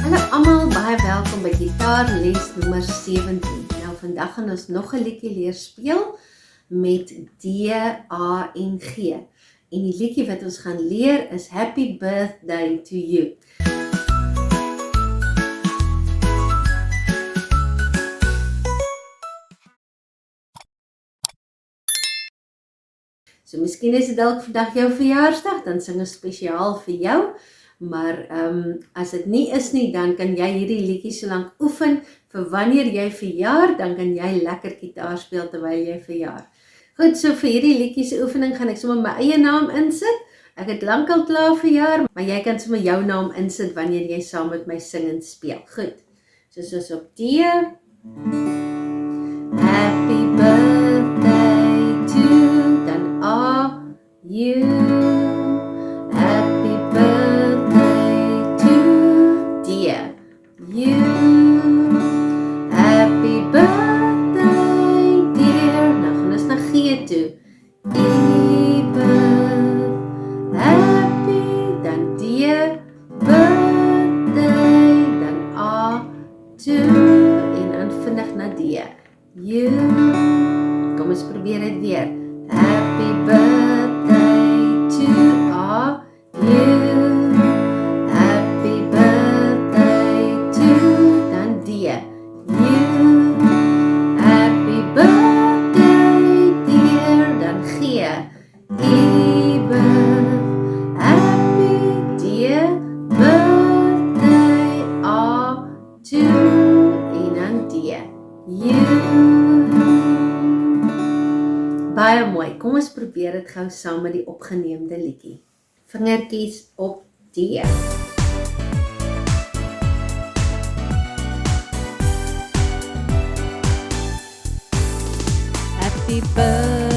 Hallo almal, baie welkom by gitaarles nommer 17. Nou vandag gaan ons nog 'n liedjie leer speel met D, A en G. En die liedjie wat ons gaan leer is Happy Birthday to You. So miskien is dit dalk vandag jou verjaarsdag, dan sing ons spesiaal vir jou. Maar as dit nie is nie, dan kan jy hierdie liedjie so lank oefen vir wanneer jy verjaar, dan kan jy lekker gitaar speel terwyl jy verjaar. Goed, so vir hierdie liedjie se oefening gaan ek sommer my eie naam insit. Ek het lankal klaar verjaar, maar jy kan sommer jou naam insit wanneer jy saam met my sing en speel. Goed, so soos op D. Happy birthday to, dan A, you. Happy birthday to D, you. Happy birthday dear. Nou gaan ons na G toe. Happy, dan D, birthday, dan A, to, en dan vinnig na D. You. Kom ons probeer dit weer. Happy birthday to A, you. Happy birthday to, dan D, you. Happy birthday dear, dan G. Happy dear birthday A, to, en dan D, you. Baie mooi, kom ons probeer dit gou saam met die opgeneemde liedjie. Vingertjies op D. Happy birthday